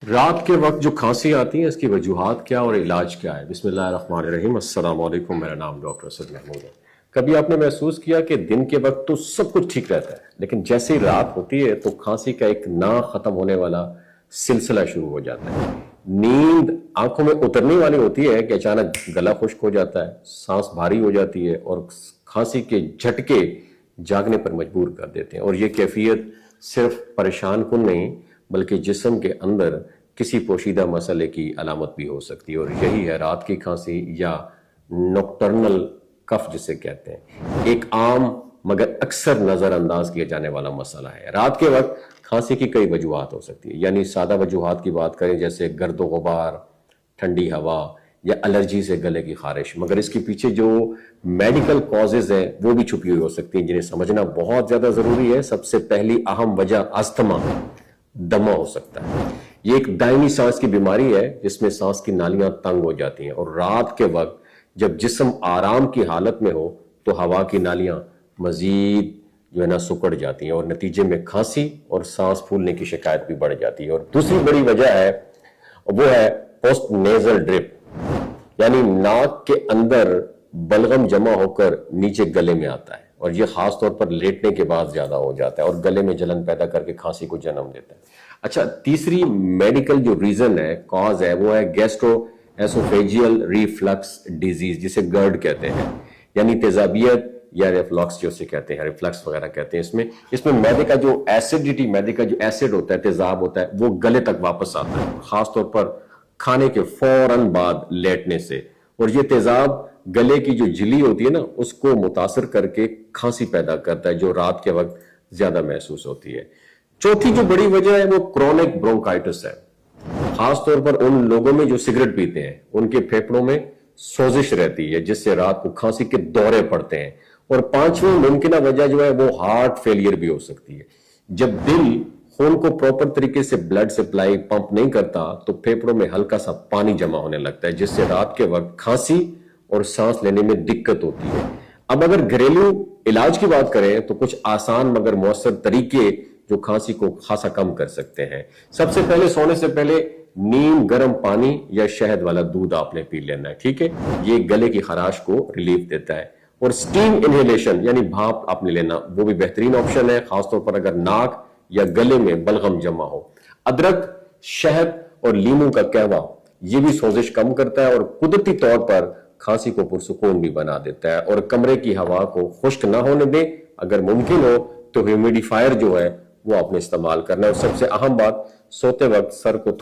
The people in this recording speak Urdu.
رات کے وقت جو کھانسی آتی ہے اس کی وجوہات کیا اور علاج کیا ہے؟ بسم اللہ الرحمن الرحیم۔ السلام علیکم، میرا نام ڈاکٹر اسد محمود ہے۔ کبھی آپ نے محسوس کیا کہ دن کے وقت تو سب کچھ ٹھیک رہتا ہے، لیکن جیسے ہی رات ہوتی ہے تو کھانسی کا ایک نہ ختم ہونے والا سلسلہ شروع ہو جاتا ہے۔ نیند آنکھوں میں اترنے والی ہوتی ہے کہ اچانک گلا خشک ہو جاتا ہے، سانس بھاری ہو جاتی ہے اور کھانسی کے جھٹکے جاگنے پر مجبور کر دیتے ہیں، اور یہ کیفیت صرف پریشان کن نہیں بلکہ جسم کے اندر کسی پوشیدہ مسئلے کی علامت بھی ہو سکتی ہے، اور یہی ہے رات کی کھانسی یا نوکٹرنل کف جسے کہتے ہیں۔ ایک عام مگر اکثر نظر انداز کیا جانے والا مسئلہ ہے۔ رات کے وقت کھانسی کی کئی وجوہات ہو سکتی ہیں، یعنی سادہ وجوہات کی بات کریں جیسے گرد و غبار، ٹھنڈی ہوا یا الرجی سے گلے کی خارش، مگر اس کے پیچھے جو میڈیکل کازز ہیں وہ بھی چھپی ہوئی ہو سکتی ہیں جنہیں سمجھنا بہت زیادہ ضروری ہے۔ سب سے پہلی اہم وجہ استھما، دمہ ہو سکتا ہے۔ یہ ایک دائمی سانس کی بیماری ہے جس میں سانس کی نالیاں تنگ ہو جاتی ہیں، اور رات کے وقت جب جسم آرام کی حالت میں ہو تو ہوا کی نالیاں مزید سکڑ جاتی ہیں، اور نتیجے میں کھانسی اور سانس پھولنے کی شکایت بھی بڑھ جاتی ہے۔ اور دوسری بڑی وجہ ہے وہ ہے پوسٹ نیزل ڈرپ، یعنی ناک کے اندر بلغم جمع ہو کر نیچے گلے میں آتا ہے، اور یہ خاص طور پر لیٹنے کے بعد زیادہ ہو جاتا ہے اور گلے میں جلن پیدا کر کے کھانسی کو جنم دیتا ہے۔ اچھا، تیسری میڈیکل جو ریزن ہے، کاز ہے، وہ ہے گیسٹرو ایسوفیجیل ریفلکس ڈیزیز جسے گرڈ کہتے ہیں، یعنی تیزابیت یا ریفلکس جو اسے کہتے ہیں، ریفلکس وغیرہ کہتے ہیں۔ اس میں معدے کا جو ایسیڈیٹی، معدے کا جو ایسڈ ہوتا ہے، تیزاب ہوتا ہے، وہ گلے تک واپس آتا ہے، خاص طور پر کھانے کے فوراً بعد لیٹنے سے، اور یہ تیزاب گلے کی جو جھلی ہوتی ہے نا اس کو متاثر کر کے کھانسی پیدا کرتا ہے جو رات کے وقت زیادہ محسوس ہوتی ہے۔ چوتھی جو بڑی وجہ ہے وہ کرونک برونکائٹس ہے، خاص طور پر ان لوگوں میں جو سگریٹ پیتے ہیں، ان کے پھیپھڑوں میں سوزش رہتی ہے جس سے رات کو کھانسی کے دورے پڑتے ہیں۔ اور پانچویں ممکنہ وجہ جو ہے وہ ہارٹ فیلئر بھی ہو سکتی ہے۔ جب دل خون کو پراپر طریقے سے بلڈ سپلائی پمپ نہیں کرتا تو پھیپھڑوں میں ہلکا سا پانی جمع ہونے لگتا ہے جس سے رات کے وقت کھانسی اور سانس لینے میں دقت ہوتی ہے۔ اب اگر گھریلو علاج کی بات کریں تو کچھ آسان مگر مؤثر طریقے جو کھانسی کو خاصا کم کر سکتے ہیں۔ سب سے پہلے سونے سے پہلے نیم گرم پانی یا شہد والا دودھ آپ نے پی لینا ہے، ٹھیک ہے؟ یہ گلے کی خراش کو ریلیف دیتا ہے۔ اور سٹیم انہیلیشن یعنی بھاپ آپ نے لینا، وہ بھی بہترین آپشن ہے، خاص طور پر اگر ناک یا گلے میں بلغم جمع ہو۔ ادرک، شہد اور لیموں کا قہوہ یہ بھی سوزش کم کرتا ہے اور قدرتی طور پر کھانسی کو پرسکون بھی بنا دیتا ہے۔ اور کمرے کی ہوا کو خشک نہ ہونے دیں، اگر ممکن ہو تو ہیومیڈیفائر جو ہے وہ آپ نے استعمال کرنا ہے۔ اور سب سے اہم بات، سوتے وقت سر کو